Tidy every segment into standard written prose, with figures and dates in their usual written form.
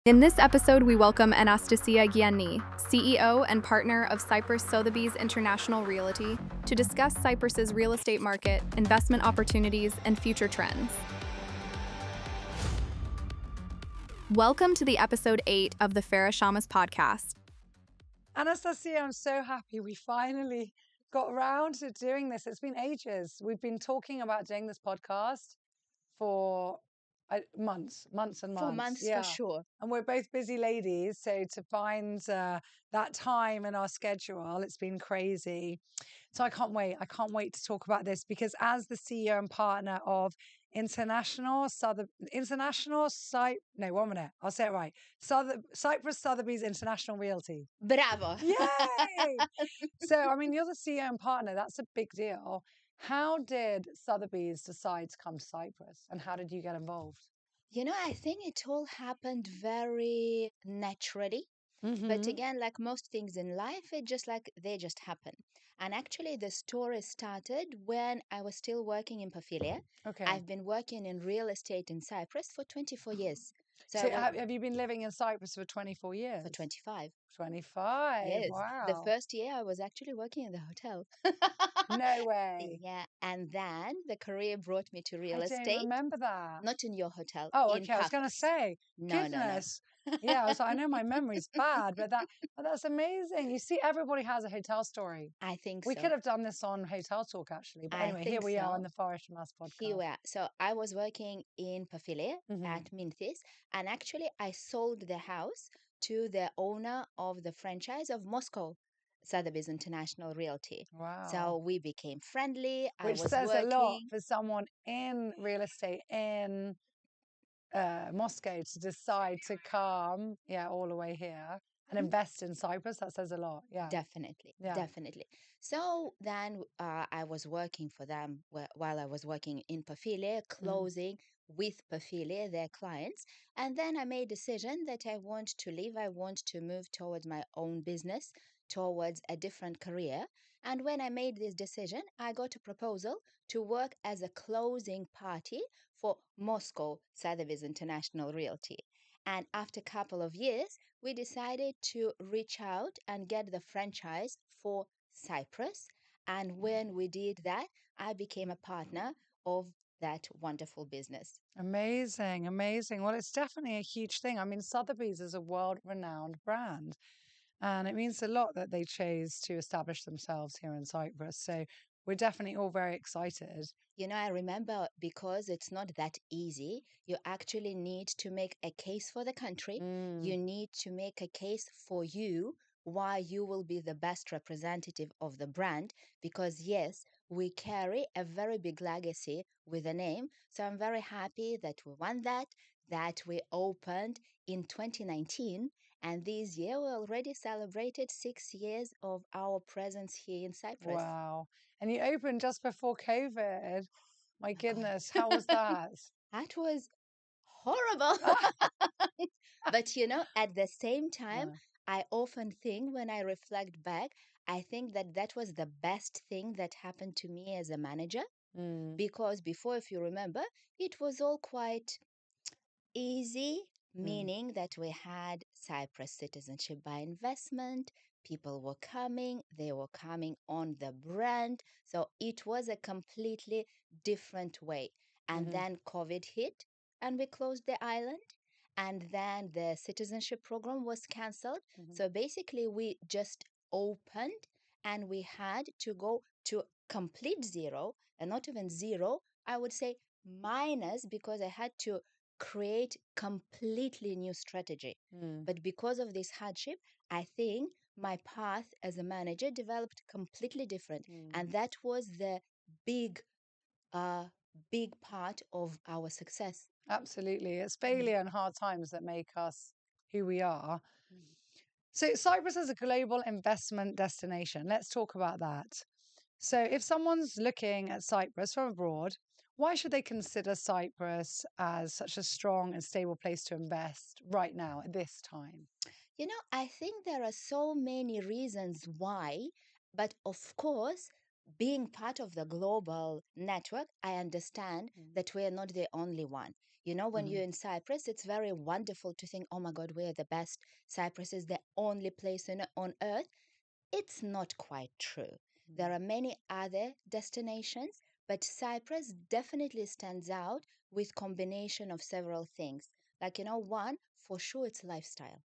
In this episode, we welcome Anastasia Yianni, CEO and partner of Cyprus Sotheby's International Realty, to discuss Cyprus's real estate market, investment opportunities, and future trends. Welcome to the episode 8 of the Farah Shamas podcast. Anastasia, I'm so happy we finally got around to doing this. It's been ages. We've been talking about doing this podcast for months and months. For months, yeah. for sure. And we're both busy ladies, so to find that time in our schedule, it's been crazy. So I can't wait. I can't wait to talk about this because as the CEO and partner of Cyprus Sotheby's International Realty. Bravo. Yay! So, I mean, you're the CEO and partner. That's a big deal. How did Sotheby's decide to come to Cyprus and how did you get involved? I think it all happened very naturally. But again, like most things in life, they just happen. And actually, the story started when I was still working in Paphilia. Okay. I've been working in real estate in Cyprus for 24 years. So have you been living in Cyprus for 24 years? For 25. 25? Yes. Wow. The first year I was actually working in the hotel. No way. Yeah. And then the career brought me to real estate. I don't remember that. Not in your hotel. Oh, in okay. I was going to say, No. Yeah, I was like, I know my memory's bad, but that's amazing. You see, everybody has a hotel story. I think We so. could have done this on Hotel Talk, actually. But anyway, here we are on the Farah Shamas podcast. Here we are. So I was working in Paphilia at Minthis, and actually I sold the house to the owner of the franchise of Moscow Sotheby's International Realty. Wow. So we became friendly. Which says a lot for someone in real estate in Moscow to decide to come, all the way here and invest in Cyprus. That says a lot. Yeah, definitely. So then I was working for them while I was working in Paphilia, closing with Paphilia, their clients. And then I made a decision that I want to leave. I want to move towards my own business, towards a different career. And when I made this decision, I got a proposal to work as a closing party for Moscow Sotheby's International Realty. And after a couple of years, we decided to reach out and get the franchise for Cyprus. And when we did that, I became a partner of that wonderful business. Amazing. Well, it's definitely a huge thing. I mean, Sotheby's is a world-renowned brand. And it means a lot that they chose to establish themselves here in Cyprus. So we're definitely all very excited. I remember because it's not that easy. You actually need to make a case for the country. You need to make a case for you why you will be the best representative of the brand. Because, yes, we carry a very big legacy with the name. So I'm very happy that we won that we opened in 2019. And this year we already celebrated 6 years of our presence here in Cyprus. Wow. And you opened just before COVID. My goodness, how was that? That was horrible. But at the same time, I often think when I reflect back, I think that was the best thing that happened to me as a manager. Because before, if you remember, it was all quite easy, meaning that we had Cyprus citizenship by investment. People were coming, they were coming on the brand. So it was a completely different way. And then COVID hit and we closed the island. And then the citizenship program was canceled. So basically, we just opened and we had to go to complete zero, and not even zero, I would say minus, because I had to create completely new strategy. But because of this hardship, I think my path as a manager developed completely different. And that was the big part of our success. Absolutely. It's failure and hard times that make us who we are. So Cyprus is a global investment destination. Let's talk about that. So if someone's looking at Cyprus from abroad, why should they consider Cyprus as such a strong and stable place to invest right now at this time? I think there are so many reasons why, but of course, being part of the global network, I understand Mm. that we're not the only one. You know, when you're in Cyprus, it's very wonderful to think, oh my God, we're the best. Cyprus is the only place on earth. It's not quite true. There are many other destinations, but Cyprus definitely stands out with combination of several things. Like, one, for sure, it's lifestyle.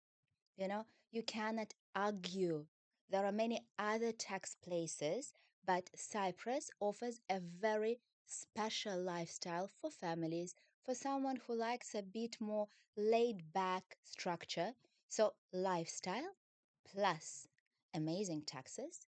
You cannot argue. There are many other tax places, but Cyprus offers a very special lifestyle for families, for someone who likes a bit more laid back structure. So, lifestyle plus amazing taxes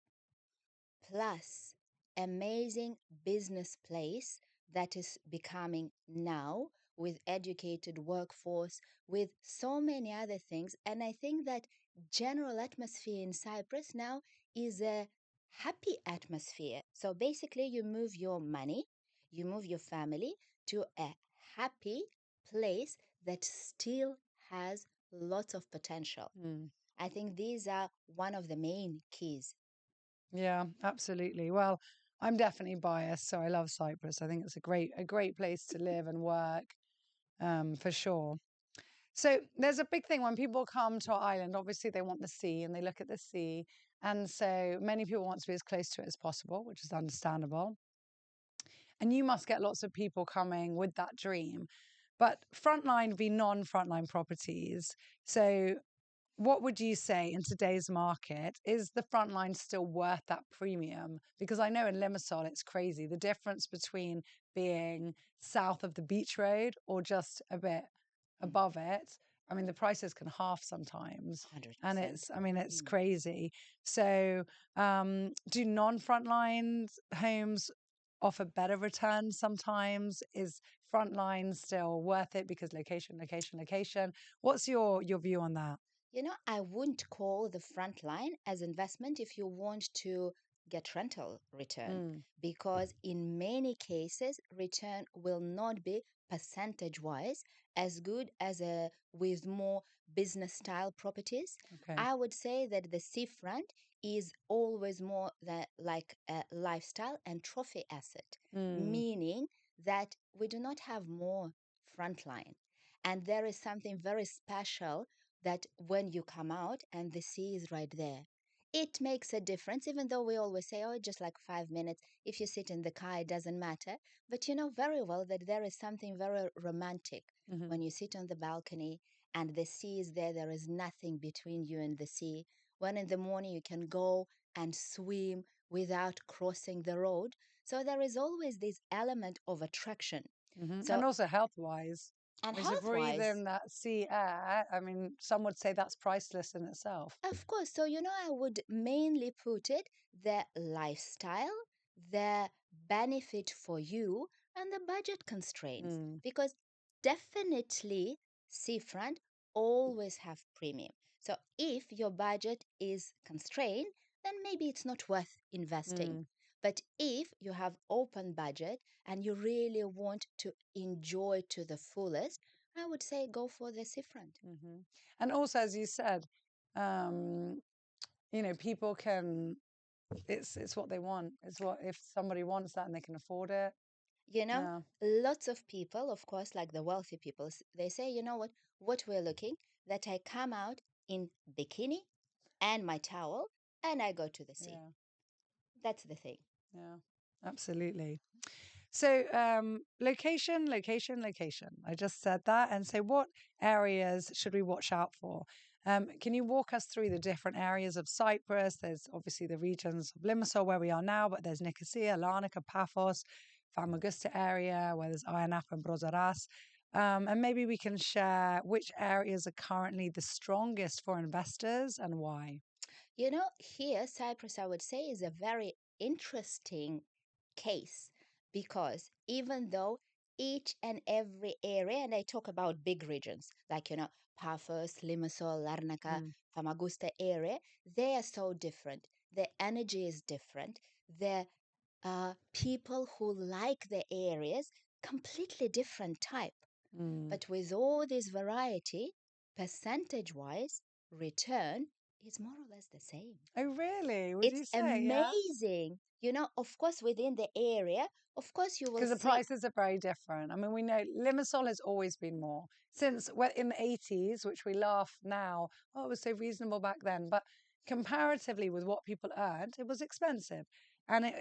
plus amazing business place that is becoming now with educated workforce, with so many other things. And I think that general atmosphere in Cyprus now is a happy atmosphere. So basically you move your money, you move your family to a happy place that still has lots of potential. Mm. I think these are one of the main keys. Yeah, absolutely. Well, I'm definitely biased, so I love Cyprus. I think it's a great place to live and work, for sure. So there's a big thing when people come to our island. Obviously, they want the sea and they look at the sea, and so many people want to be as close to it as possible, which is understandable. And you must get lots of people coming with that dream. But frontline v non-frontline properties. So what would you say in today's market? Is the front line still worth that premium? Because I know in Limassol, it's crazy. The difference between being south of the beach road or just a bit above it. I mean, the prices can half sometimes. And 100%. it's crazy. So, do non-frontline homes offer better returns sometimes? Is frontline still worth it because location, location, location? What's your view on that? I wouldn't call the front line as investment if you want to get rental return, Mm, because in many cases, return will not be percentage wise as good as with more business style properties. okay. I would say that the seafront is always more like a lifestyle and trophy asset, Mm, meaning that we do not have more frontline. And there is something very special that when you come out and the sea is right there, it makes a difference, even though we always say, oh, just like 5 minutes. If you sit in the car, it doesn't matter. But you know very well that there is something very romantic hmm when you sit on the balcony and the sea is there. There is nothing between you and the sea. When in the morning you can go and swim without crossing the road. So there is always this element of attraction. And So, also health wise. and I mean, to health breathe wise, in that sea air, I mean, some would say that's priceless in itself. of course. So, I would mainly put it the lifestyle, the benefit for you, and the budget constraints. Mm, Because definitely seafront always have premium. So, if your budget is constrained, then maybe it's not worth investing. mm, But if you have open budget and you really want to enjoy to the fullest, I would say go for the seafront. hmm And also, as you said, um, people can. It's what they want. It's what if somebody wants that and they can afford it. You know, Yeah, lots of people, of course, like the wealthy people, they say, you know what we're looking, that I come out in bikini and my towel and I go to the sea. yeah, That's the thing. yeah, absolutely. So, location, location, location. I just said that. And so, what areas should we watch out for? Can you walk us through the different areas of Cyprus? There's obviously the regions of Limassol where we are now, but there's Nicosia, Larnaca, Paphos, Famagusta area where there's Ioannap and Brozaras. And maybe we can share which areas are currently the strongest for investors and why. Here, Cyprus, I would say, is a very interesting case because even though each and every area, and I talk about big regions like, Paphos, Limassol, Larnaca, Mm, Famagusta area, they are so different. The energy is different. The people who like the areas, completely different type. mm, But with all this variety, percentage wise, return is more or less the same. Oh, really? Would It's you say? Yeah. amazing. Of course, within the area, of course, you will Because the see. prices are very different. I mean, we know Limassol has always been more since in the 80s, which we laugh now. Oh, it was so reasonable back then. But comparatively with what people earned, it was expensive. And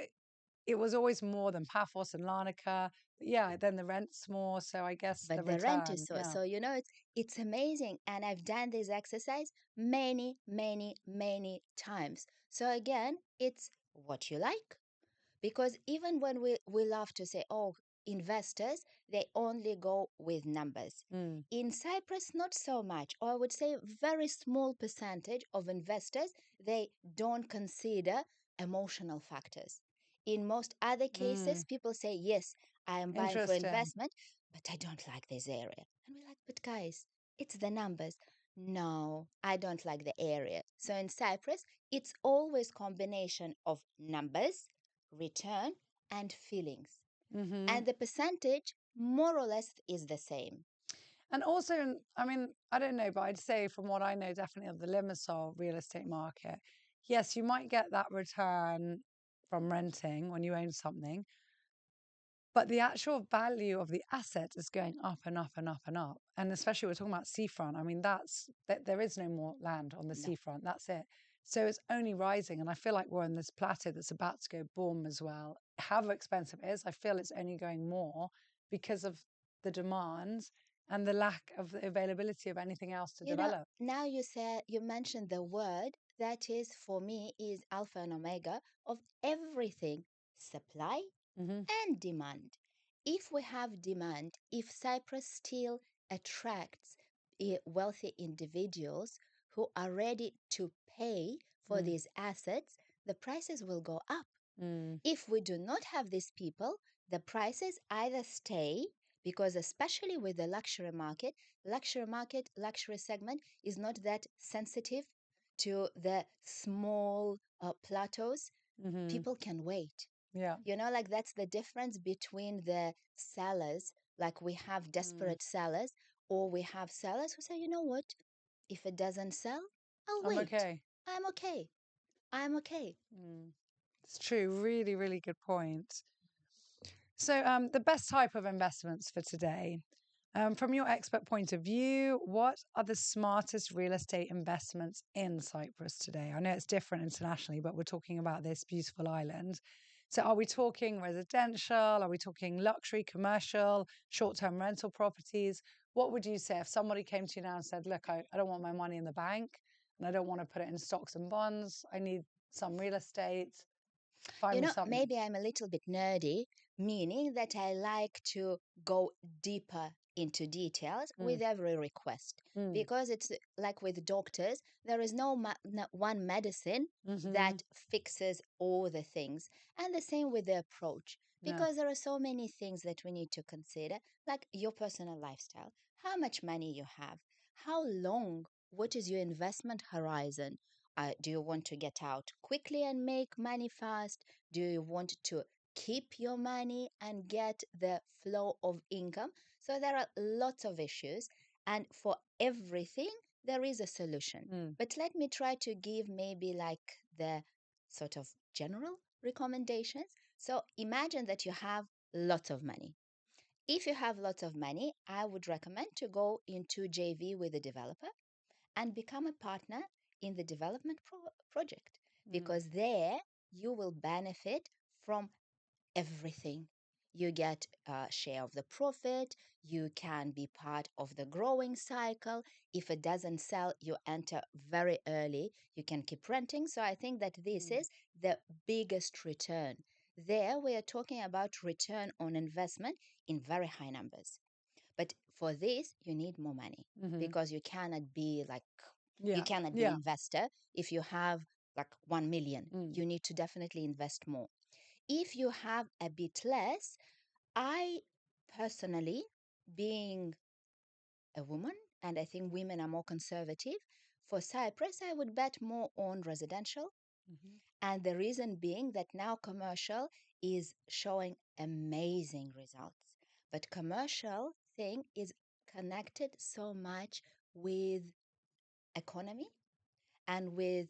it was always more than Paphos and Larnaca. But yeah, then the rent's more. So I guess the But the rent is return, so yeah. so it's amazing, and I've done this exercise many, many, many times. So again, it's what you like. Because even when we love to say, oh, investors, they only go with numbers. Mm. In Cyprus, not so much, or I would say very small percentage of investors, they don't consider emotional factors. In most other cases, Mm. people say, yes, I am buying for Interesting. investment, but I don't like this area. And we're like, but guys, it's the numbers. No, I don't like the area. So in Cyprus, it's always combination of numbers, return, and feelings. Mm-hmm. And the percentage more or less is the same. And also, I mean, I don't know, but I'd say from what I know, definitely of the Limassol real estate market, yes, you might get that return from renting when you own something, but the actual value of the asset is going up and up and up and up. And especially we're talking about seafront. I mean, there is no more land on the No. seafront. That's it. So it's only rising. And I feel like we're on this plateau that's about to go boom as well. However expensive it is, I feel it's only going more because of the demand and the lack of the availability of anything else to develop. Now you mentioned the word that is for me is alpha and omega of everything, supply Mm-hmm. and demand. If we have demand, if Cyprus still attracts wealthy individuals who are ready to pay for Mm. these assets, the prices will go up. Mm. If we do not have these people, the prices either stay, because especially with the luxury segment is not that sensitive to the small plateaus. Mm-hmm. People can wait. Yeah. Like that's the difference between the sellers, like we have Mm. desperate sellers, or we have sellers who say, you know what, if it doesn't sell, I'll I'm wait. okay. I'm okay. I'm okay. Mm. It's true. Really, really good point. So, the best type of investments for today, from your expert point of view, what are the smartest real estate investments in Cyprus today? I know it's different internationally, but we're talking about this beautiful island. So, are we talking residential? Are we talking luxury, commercial, short term rental properties? What would you say if somebody came to you now and said, look, I don't want my money in the bank and I don't want to put it in stocks and bonds. I need some real estate. Find me something. Maybe I'm a little bit nerdy, meaning that I like to go deeper into details Mm. with every request. Mm. Because it's like with doctors, there is no one medicine Mm-hmm. that fixes all the things. And the same with the approach, Yeah. because there are so many things that we need to consider, like your personal lifestyle, how much money you have, how long, what is your investment horizon? Do you want to get out quickly and make money fast? Do you want to keep your money and get the flow of income? So there are lots of issues, and for everything, there is a solution. Mm. But let me try to give maybe like the sort of general recommendations. So imagine that you have lots of money. If you have lots of money, I would recommend to go into JV with a developer and become a partner in the development project, Mm. because there you will benefit from everything. You get a share of the profit, you can be part of the growing cycle. If it doesn't sell, you enter very early, you can keep renting. So I think that this Mm. is the biggest return. There, we are talking about return on investment in very high numbers. But for this, you need more money, Mm-hmm. because you cannot be like, you Yeah. cannot be an Yeah. investor if you have like 1 million. Mm. You need to definitely invest more. If you have a bit less, I personally, being a woman, and I think women are more conservative, for Cyprus, I would bet more on residential. Mm-hmm. And the reason being that now commercial is showing amazing results. But commercial thing is connected so much with economy and with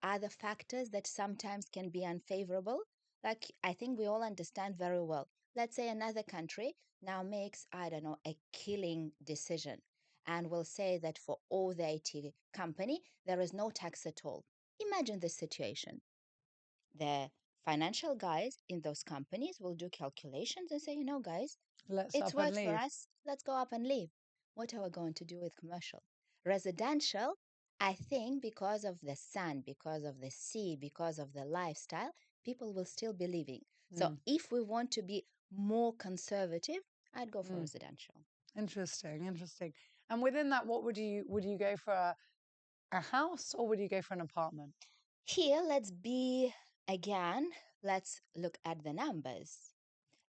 other factors that sometimes can be unfavorable. Like, I think we all understand very well. Let's say another country now makes, I don't know, a killing decision and will say that for all the IT company, there is no tax at all. Imagine this situation. The financial guys in those companies will do calculations and say, guys, Let's it's up and worked for leave. us. Let's go up and leave. What are we going to do with commercial? Residential, I think because of the sun, because of the sea, because of the lifestyle, people will still be living. So Mm. if we want to be more conservative, I'd go for Mm. residential. Interesting. And within that, what would you go for a house or would you go for an apartment? Here, let's look at the numbers.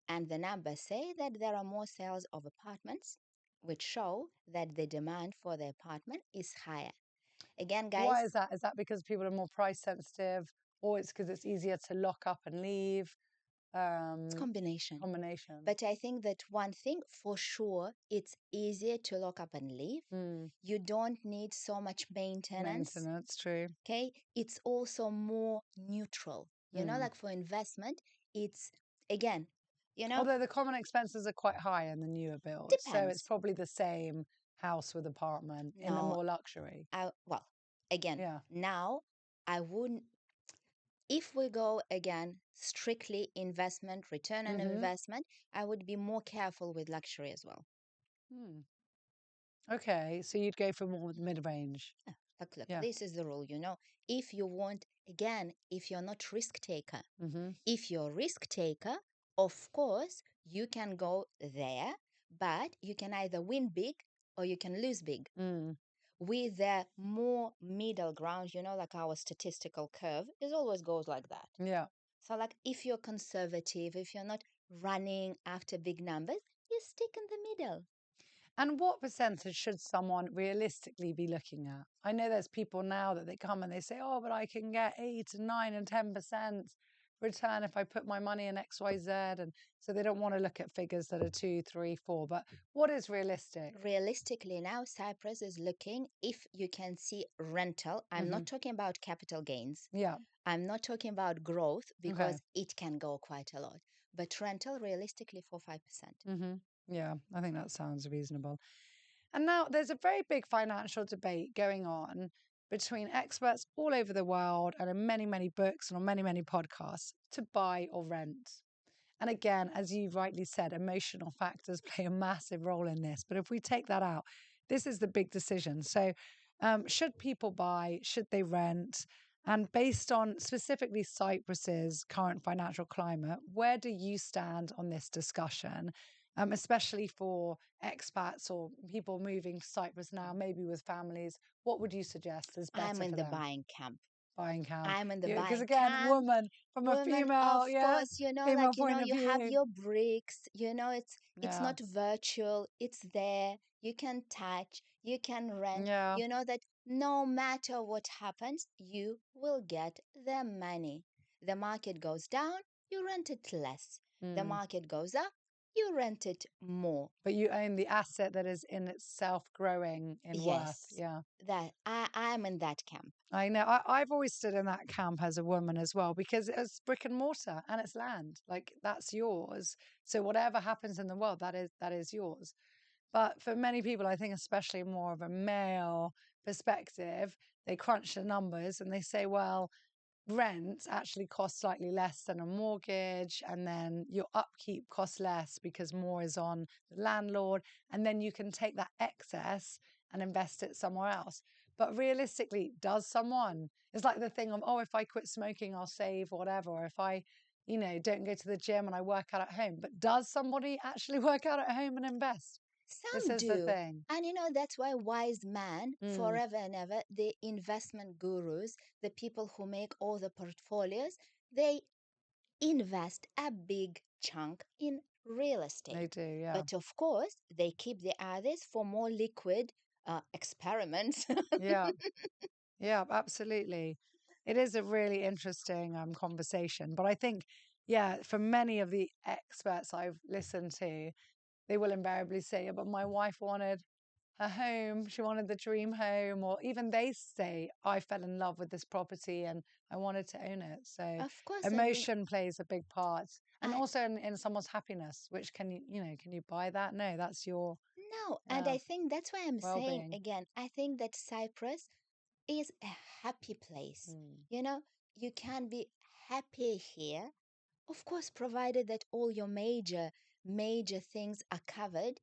And the numbers say that there are more sales of apartments, which show that the demand for the apartment is higher. Again, guys, Why is that? Is that because people are more price sensitive, or it's because it's easier to lock up and leave? it's combination. Combination. But I think that one thing for sure, it's easier to lock up and leave. You don't need so much maintenance. Maintenance, true. Okay. It's also more neutral. Like for investment, it's again, Although the common expenses are quite high in the newer builds. So it's depends. probably the same house with apartment in the No, more luxury. well, again, Yeah. now I wouldn't, if we go again strictly investment, return on investment, I would be more careful with luxury as well. Okay, so you'd go for more mid-range. Yeah, look, Yeah. this is the rule, If you want, again, if you're not risk taker, if you're risk taker, of course, you can go there, but you can either win big or you can lose big. With the more middle ground, like our statistical curve, it always goes like that. Yeah. So, like, if you're conservative, if you're not running after big numbers, you stick in the middle. And what percentage should someone realistically be looking at? I know there's people now that they come and they say, oh, but I can get 8 and 9 and 10% return if I put my money in XYZ. And so they don't want to look at figures that are 2, 3, 4. But what is realistic? Realistically, now Cyprus is looking, if you can see rental, I'm not talking about capital gains. Yeah. I'm not talking about growth because it can go quite a lot. But rental, realistically, 4-5%. Yeah, I think that sounds reasonable. And now there's a very big financial debate going on between experts all over the world and in many, many books and on many, many podcasts to buy or rent. And again, as you rightly said, emotional factors play a massive role in this. But if we take that out, this is the big decision. So, should people buy? Should they rent? And based on specifically Cyprus's current financial climate, where do you stand on this discussion? Especially for expats or people moving to Cyprus now, maybe with families, what would you suggest is better I'm in for the them? buying camp. Buying camp. I'm in the Because buying again, camp. woman from a Women, female, of course, female point of you have view. your bricks, it's Yeah. not virtual, it's there. You can touch, you can rent. Yeah. You know that no matter what happens, you will get the money. The market goes down, you rent it less. The market goes up, you rent it more. But you own the asset that is in itself growing in worth. Yes, Yeah. that I'm in that camp. I know. I've always stood in that camp as a woman as well because it's brick and mortar and it's land. Like that's yours. So whatever happens in the world, that is yours. But for many people, I think especially more of a male perspective, they crunch the numbers and they say, well, rent actually costs slightly less than a mortgage, and then your upkeep costs less because more is on the landlord, and then you can take that excess and invest it somewhere else. But realistically, does someone? It's like the thing of, oh, if I quit smoking, I'll save whatever, or if I, don't go to the gym and I work out at home. But does somebody actually work out at home and invest? This Some is the do. thing. And that's why wise man, forever and ever, the investment gurus, the people who make all the portfolios, they invest a big chunk in real estate. They do, yeah. But of course, they keep the others for more liquid experiments. Yeah. Yeah, absolutely. It is a really interesting conversation. But I think, yeah, for many of the experts I've listened to, they will invariably say, yeah, but my wife wanted her home. She wanted the dream home, or even they say, I fell in love with this property and I wanted to own it. So Of course, and emotion plays a big part. And I also in someone's happiness, which can you buy that? No, that's your, no, and yeah, I think that's why I'm saying well-being. again, I think that Cyprus is a happy place. Mm. You know, you can be happy here, of course, provided that all your major things are covered.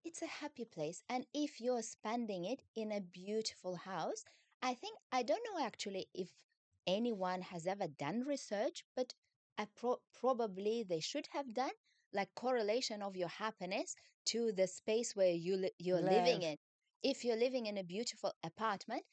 It's a happy place. And if you're spending it in a beautiful house, I don't know actually if anyone has ever done research, but probably they should have done like correlation of your happiness to the space where you're living Live. in. If you're living in a beautiful apartment,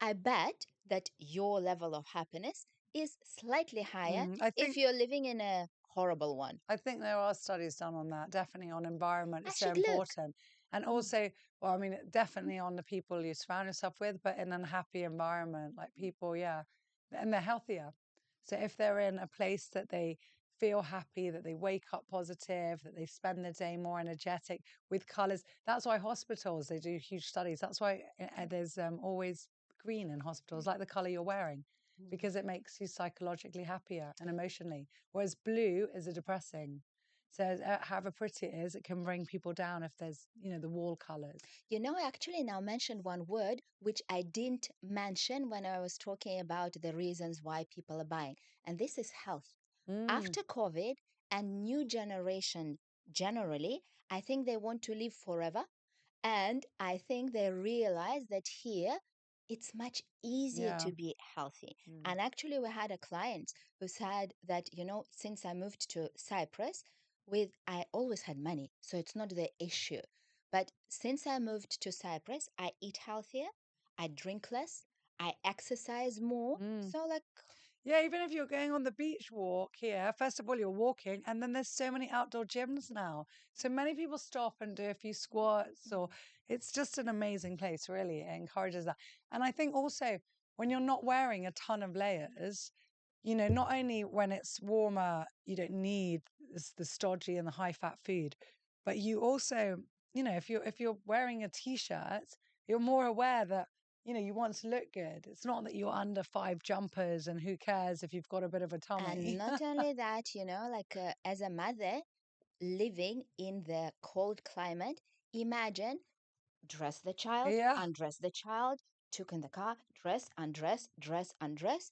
I bet that your level of happiness is slightly higher Mm. I if think you're living in a horrible one. I think there are studies done on that, definitely on environment. I It's so should look. important. And Mm, also, well, I mean, definitely on the people you surround yourself with, but in an unhappy environment, like people, yeah, and they're healthier. So if they're in a place that they feel happy, that they wake up positive, that they spend the day more energetic with colors, that's why hospitals, they do huge studies. That's why there's always green in hospitals, like the color you're wearing, mm. because it makes you psychologically happier and emotionally. Whereas blue is a depressing. So however pretty it is, it can bring people down if there's, the wall colors. You know, I actually now mentioned one word which I didn't mention when I was talking about the reasons why people are buying, and this is health. Mm, After COVID and new generation generally, I think they want to live forever. And I think they realize that here it's much easier yeah. to be healthy. Mm. And actually, we had a client who said that, since I moved to Cyprus, I always had money, so it's not the issue. But since I moved to Cyprus, I eat healthier, I drink less, I exercise more. Mm. So, like, Yeah, even if you're going on the beach walk here, first of all, you're walking, and then there's so many outdoor gyms now. So many people stop and do a few squats, or it's just an amazing place, really. It encourages that. And I think also when you're not wearing a ton of layers, not only when it's warmer, you don't need the stodgy and the high fat food, but you also, if you're wearing a t-shirt, you're more aware that you want to look good. It's not that you're under 5 jumpers and who cares if you've got a bit of a and tummy. not only that, as a mother living in the cold climate, imagine dress the child, Yeah. undress the child, took in the car, dress, undress, dress, undress.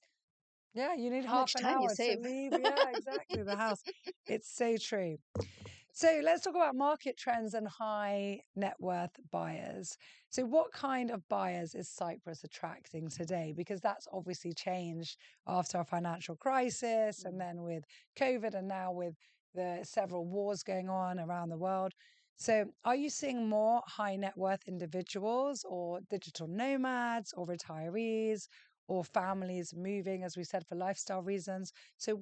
Yeah, you need How half much an time you hour to save? leave. Yeah, exactly. The house. It's so true. So let's talk about market trends and high net worth buyers. So, what kind of buyers is Cyprus attracting today? Because that's obviously changed after our financial crisis and Mm. then with COVID and now with the several wars going on around the world. So, are you seeing more high net worth individuals or digital nomads or retirees or families moving, as we said, for lifestyle reasons? So,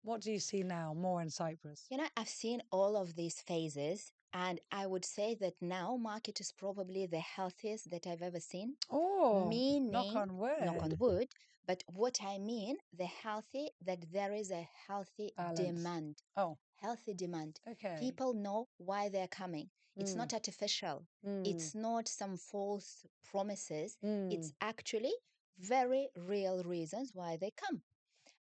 what do you see now more in Cyprus? I've seen all of these phases, and I would say that now market is probably the healthiest that I've ever seen. Oh, knock Meaning, on knock on wood. wood, but what I mean, the healthy, that there is a healthy Balance. demand. Oh, Healthy demand. okay. People know why they're coming. It's Mm, not artificial. mm, It's not some false promises. mm. It's actually very real reasons why they come.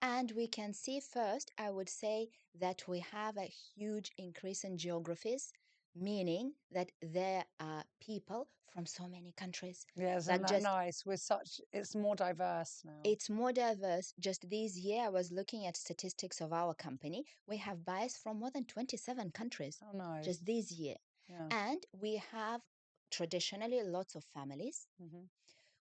And we can see first, I would say that we have a huge increase in geographies, meaning that there are people from so many countries. Yeah, isn't Like that just nice? It's more diverse now. it's more diverse. Just this year, I was looking at statistics of our company. We have buyers from more than 27 countries Oh, nice. just this year. Yeah. And we have traditionally lots of families. Hmm.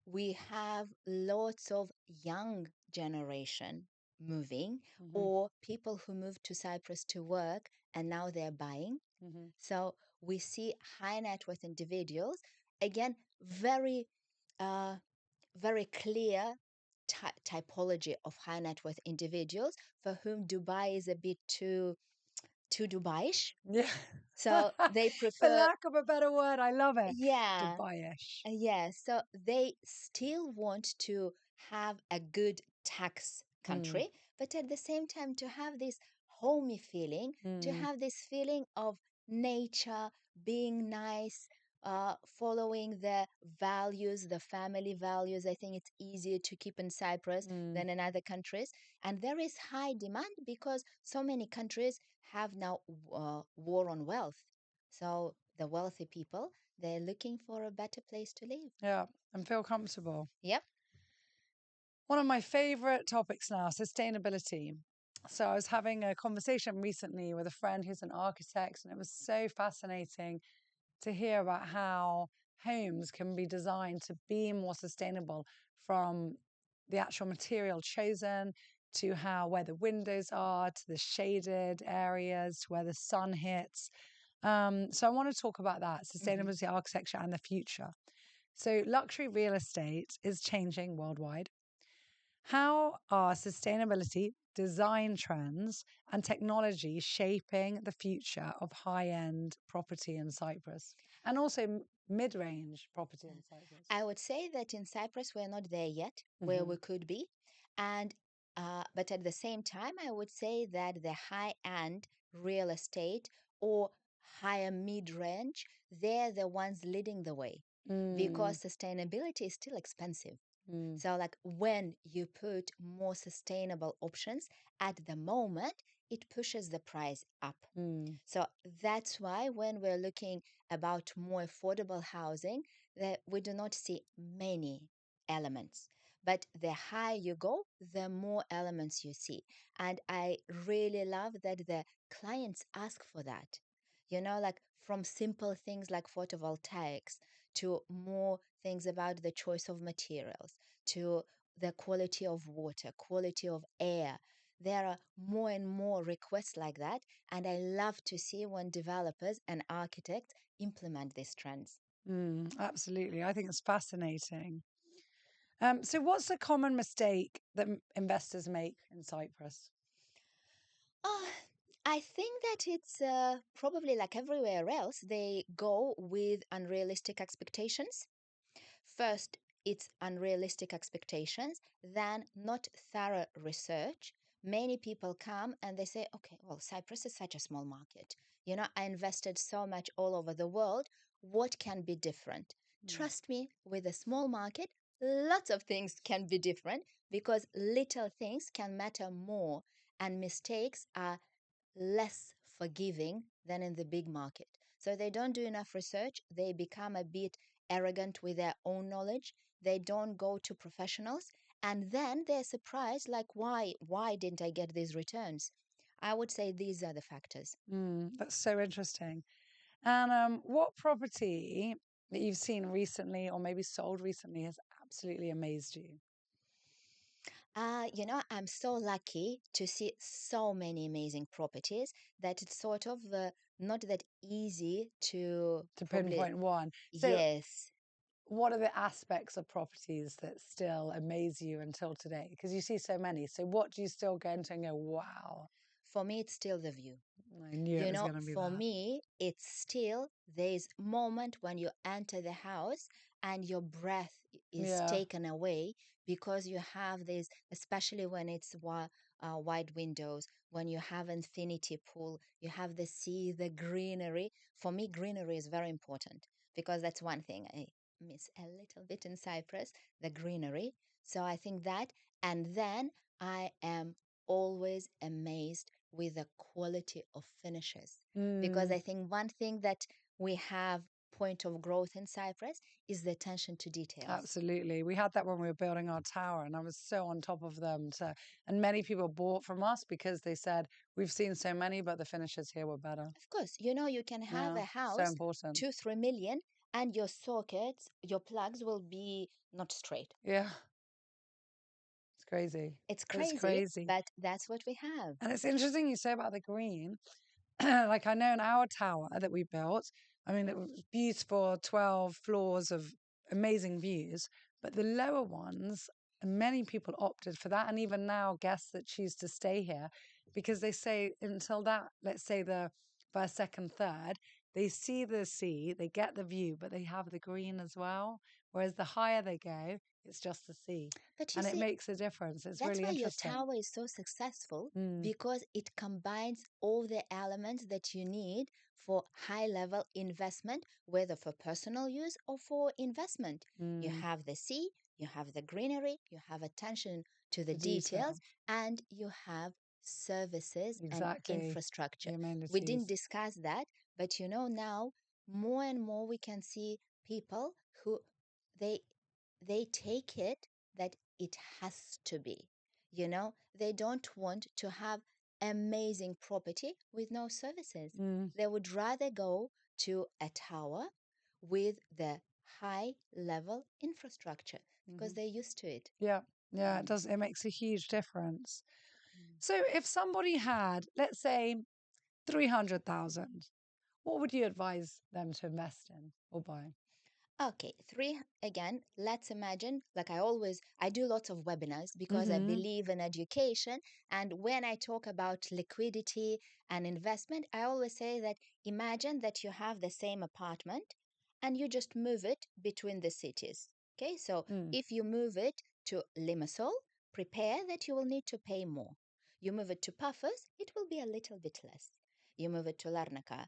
We have lots of young generation moving Hmm. or people who moved to Cyprus to work and now they're buying. Hmm. So we see high net worth individuals, again, very uh, very clear typology of high net worth individuals for whom Dubai is a bit too Dubaiish. Yeah. So they For prefer, lack of a better word, I love it. yeah, Dubai-ish. yeah. So they still want to have a good tax Mm, country, but at the same time to have this homey feeling, to mm, have this feeling of nature, being nice, following the values, the family values. I think it's easier to keep in Cyprus Mm. than in other countries. And there is high demand because so many countries have now war on wealth. So the wealthy people, they're looking for a better place to live. Yeah, and feel comfortable. Yep. One of my favorite topics now, sustainability. So I was having a conversation recently with a friend who's an architect, and it was so fascinating to hear about how homes can be designed to be more sustainable, from the actual material chosen to how where the windows are, to the shaded areas, to where the sun hits. So I want to talk about that, Hmm. sustainability architecture and the future. So luxury real estate is changing worldwide. How are sustainability, design trends, and technology shaping the future of high end property in Cyprus, and also mid range property in Cyprus? I would say that in Cyprus, we're not there yet where Hmm. we could be. And but at the same time, I would say that the high end real estate or higher mid range, they're the ones leading the way Mm, because sustainability is still expensive. mm, So, like when you put more sustainable options at the moment, it pushes the price up. mm, So that's why when we're looking about more affordable housing, that we do not see many elements. But the higher you go, the more elements you see. And I really love that the clients ask for that. Like from simple things like photovoltaics to more things about the choice of materials to the quality of water, quality of air. There are more and more requests like that. And I love to see when developers and architects implement these trends. absolutely. I think it's fascinating. So, what's a common mistake that investors make in Cyprus? Uh, I think that it's probably like everywhere else, they go with unrealistic expectations. First, it's unrealistic expectations, then not thorough research. Many people come and they say, okay, well, Cyprus is such a small market. I invested so much all over the world. What can be different? Mm, Trust me, with a small market, lots of things can be different because little things can matter more and mistakes are less forgiving than in the big market. So they don't do enough research. They become a bit arrogant with their own knowledge. They don't go to professionals. And then they're surprised, like, why didn't I get these returns? I would say these are the factors. that's so interesting. And what property that you've seen recently or maybe sold recently has absolutely amazed you? I'm so lucky to see so many amazing properties that it's sort of not that easy to To probably, pinpoint one. So, yes. what are the aspects of properties that still amaze you until today? Because you see so many. So, what do you still go into and go, wow, For me, it's still the view. I knew it was going to be For that? me, it's still there's moment when you enter the house and your breath is Yeah. taken away because you have this, especially when it's wide windows, when you have infinity pool, you have the sea, the greenery. For me, greenery is very important because that's one thing I miss a little bit in Cyprus, the greenery. So I think that, and then I am always amazed with the quality of finishes. Because Mm, I think one thing that we have point of growth in Cyprus is the attention to details. absolutely. We had that when we were building our tower, and I was so on top of them. And many people bought from us because they said, we've seen so many, but the finishes here were better. Of course, you can have Yeah. a So house, important. 2, 3 million, and your sockets, your plugs will be not straight. Yeah. It's crazy. It's It's crazy, crazy. but that's what we have. And it's interesting you say about the green. Like I know in our tower that we built, I mean, it was beautiful, 12 floors of amazing views, but the lower ones, many people opted for that. And even now, guests that choose to stay here because they say until that, let's say the first, second, third, they see the sea, they get the view, but they have the green as well. Whereas the higher they go, it's just the sea. But you And it see, makes a difference. It's that's really why your interesting. tower is so successful Mm, because it combines all the elements that you need for high-level investment, whether for personal use or for investment. You have the sea, you have the greenery, you have attention to the details, and you have services and infrastructure. We didn't discuss that, but now more and more we can see people who they take it that it has to be. They don't want to have amazing property with no services. They would rather go to a tower with the high level infrastructure because they're used to it. Yeah, it does. It makes a huge difference. So if somebody had, let's say, 300,000, what would you advise them to invest in or buy? Okay, again, let's imagine, like I do lots of webinars because I believe in education. And when I talk about liquidity and investment, I always say that imagine that you have the same apartment and you just move it between the cities. Okay, so if you move it to Limassol, prepare that you will need to pay more. You move it to Paphos, it will be a little bit less. You move it to Larnaca,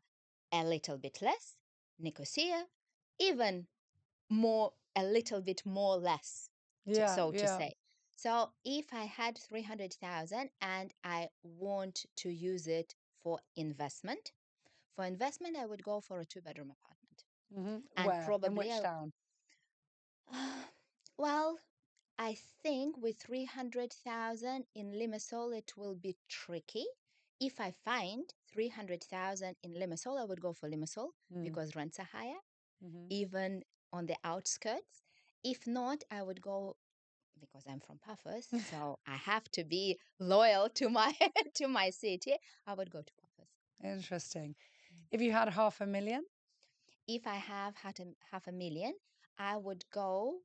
a little bit less. Nicosia, even more, a little bit more less, to say. So if I had 300,000 and I want to use it for investment, I would go for a 2-bedroom apartment. And where? probably In which town? Well, I think with 300,000 in Limassol, it will be tricky. If I find 300,000 in Limassol, I would go for Limassol because rents are higher, even on the outskirts. If not, I would go because I'm from Paphos, so I have to be loyal to my to my city. I would go to Paphos. Interesting. If you had 500,000? If I have had half a million, I would go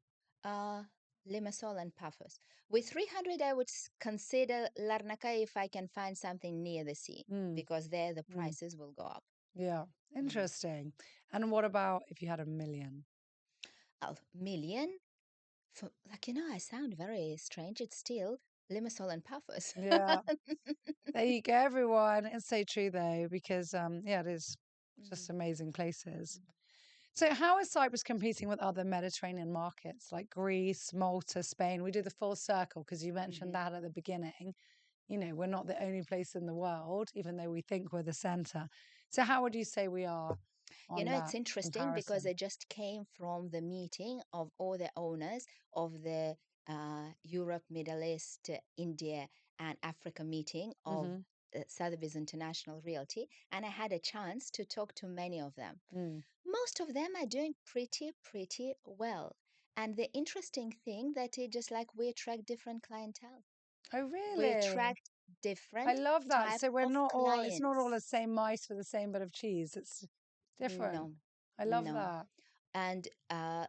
Limassol and Paphos. With 300, I would consider Larnaca if I can find something near the sea, because there the prices will go up. Yeah, interesting. And what about if you had 1,000,000? Oh, million? I sound very strange. It's still Limassol and Paphos. Yeah. There you go, everyone. It's so true, though, because, it is just amazing places. So how is Cyprus competing with other Mediterranean markets like Greece, Malta, Spain? We do the full circle because you mentioned that at the beginning. We're not the only place in the world, even though we think we're the center. So how would you say we are on that It's interesting because comparison? I just came from the meeting of all the owners of the Europe, Middle East, India, and Africa meeting of Sotheby's International Realty, and I had a chance to talk to many of them. Most of them are doing pretty well. And the interesting thing that it just like we attract different clientele. Oh, We really? attract different I love that. type So we're of not all, it's not all the clients. same mice for the same bit of cheese. It's different. No, I love no. that. And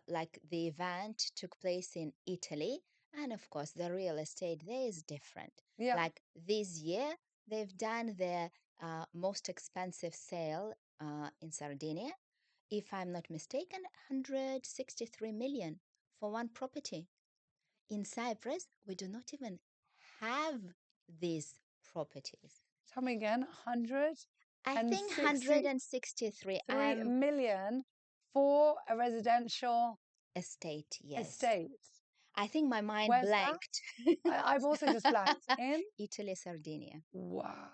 like the event took place in Italy, and of course the real estate there is different. Yeah. Like this year, they've done their most expensive sale in Sardinia. If I'm not mistaken, 163 million for one property. In Cyprus, we do not even have these properties. Tell me again, I think 163. 3 million for a residential Estate, yes. estate. I think my mind Where's blanked. that? I've also just blanked. In? Italy, Sardinia. Wow.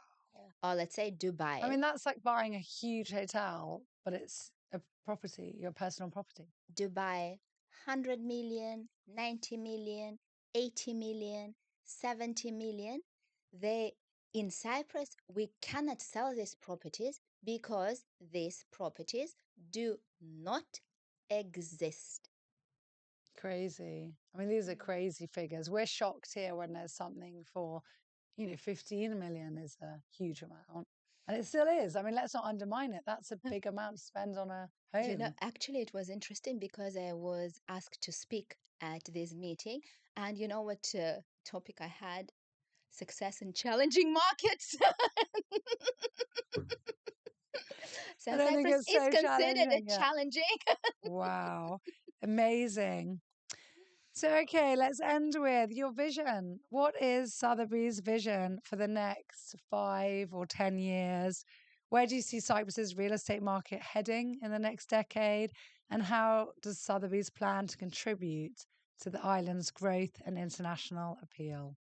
Or let's say Dubai. I mean, that's like buying a huge hotel, but it's a property, your personal property. Dubai, 100 million, 90 million, 80 million, 70 million. In Cyprus, we cannot sell these properties because these properties do not exist. Crazy. I mean, these are crazy figures. We're shocked here when there's something for, 15 million is a huge amount. And it still is. I mean, let's not undermine it. That's a big amount to spend on a home. Actually, it was interesting because I was asked to speak at this meeting. And you know what topic I had? Success in challenging markets. So I don't think Cyprus it's is so considered a challenging. Yeah. challenging. Wow. Amazing. So, okay, let's end with your vision. What is Sotheby's vision for the next 5 or 10 years? Where do you see Cyprus's real estate market heading in the next decade? And how does Sotheby's plan to contribute to the island's growth and international appeal?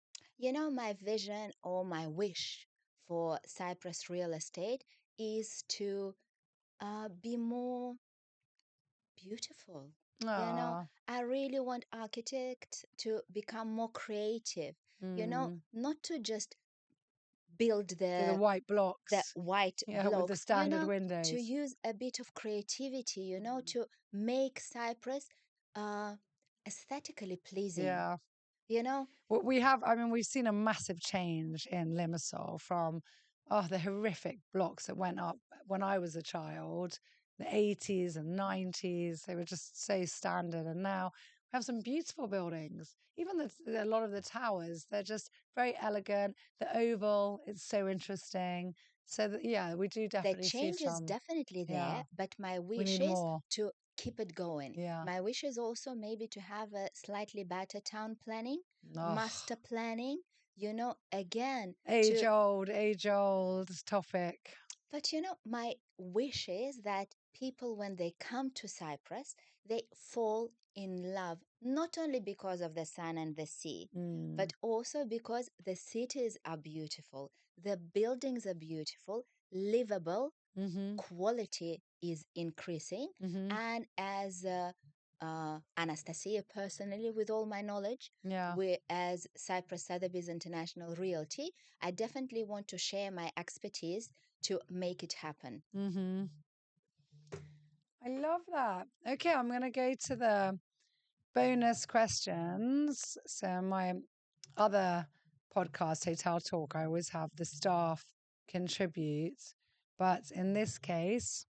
My vision or my wish for Cyprus real estate is to be more beautiful. Ah, I really want architects to become more creative, not to just build so the white the blocks, white yeah, with the blocks, standard to windows. use a bit of creativity, to make Cyprus uh, aesthetically pleasing, Yeah. you know. Well, I mean, we've seen a massive change in Limassol from, the horrific blocks that went up when I was a child, the 80s and 90s. They were just so standard. And now we have some beautiful buildings. Even a lot of the towers, they're just very elegant. The Oval, it's so interesting. So, yeah, we do The definitely see change is some, definitely yeah, there, but my we wish need is more. to keep it going. Yeah. My wish is also maybe to have a slightly better town planning, Oh, master planning, again, age old topic. but my wish is that people, when they come to Cyprus, they fall in love, not only because of the sun and the sea, Mm. but also because the cities are beautiful, the buildings are beautiful, livable, Mm-hmm. quality is increasing. Mm-hmm. And as Anastasia, personally, with all my knowledge, Yeah. as Cyprus Sotheby's International Realty, I definitely want to share my expertise to make it happen. Mm-hmm. I love that. Okay, I'm going to go to the bonus questions. So, my other podcast, Hotel Talk, I always have the staff contribute. But in this case,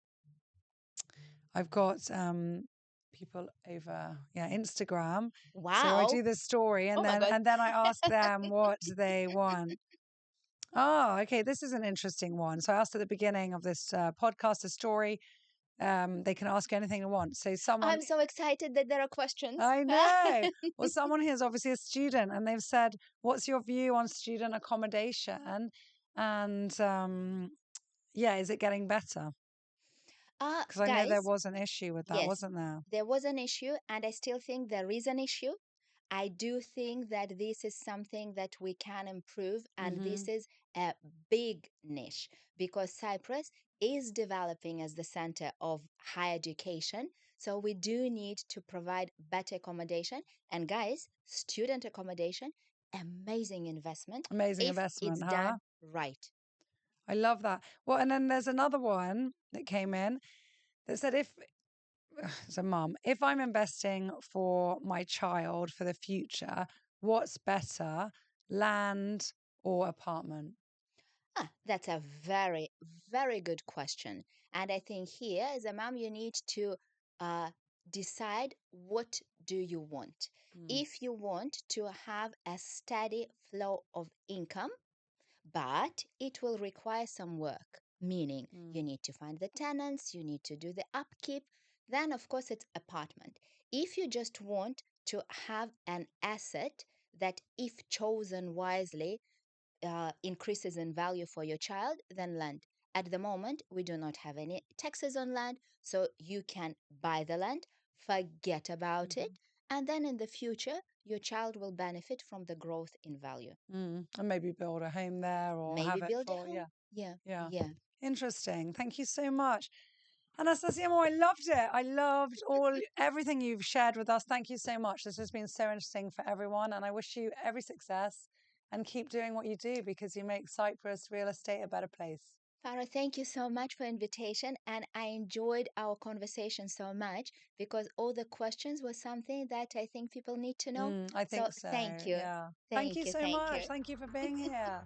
I've got people over, yeah, Instagram. So I Wow. do the story Oh and my then God. and then I ask them what they want. Oh, okay. This is an interesting one. So I asked at the beginning of this podcast a story. They can ask anything they want. So someone, I'm so excited that there are questions. I know, well, someone here is obviously a student, and they've said, "What's your view on student accommodation?" And yeah, is it getting better? Because I know there Guys, was an issue with that, yes, wasn't there? there was an issue, and I still think there is an issue. I do think that this is something that we can improve, and Mm-hmm. this is a big niche because Cyprus is developing as the center of higher education. So we do need to provide better accommodation. And guys, student accommodation, amazing investment Amazing if it's investment, huh? done right. I love that. Well, and then there's another one that came in that said, if as a mum, if I'm investing for my child for the future, what's better, land or apartment? That's a very, very good question. And I think here, as a mom, you need to uh, decide what do you want. Mm. If you want to have a steady flow of income, but it will require some work, meaning Mm. you need to find the tenants, you need to do the upkeep, then of course it's apartment. If you just want to have an asset that, if chosen wisely, increases in value for your child, then land. At the moment, we do not have any taxes on land, so you can buy the land, forget about Mhm. it, and then in the future, your child will benefit from the growth in value. And maybe build a home there or Maybe have it build a for, home. yeah, Yeah, yeah. yeah. Interesting. Thank you so much. Anastasia, I loved it. I loved everything you've shared with us. Thank you so much. This has been so interesting for everyone, and I wish you every success and keep doing what you do because you make Cyprus real estate a better place. Farah, thank you so much for invitation, and I enjoyed our conversation so much because all the questions were something that I think people need to know. I So think so. thank you. Yeah. Thank you Thank you. so Thank you. much. Thank you for being here.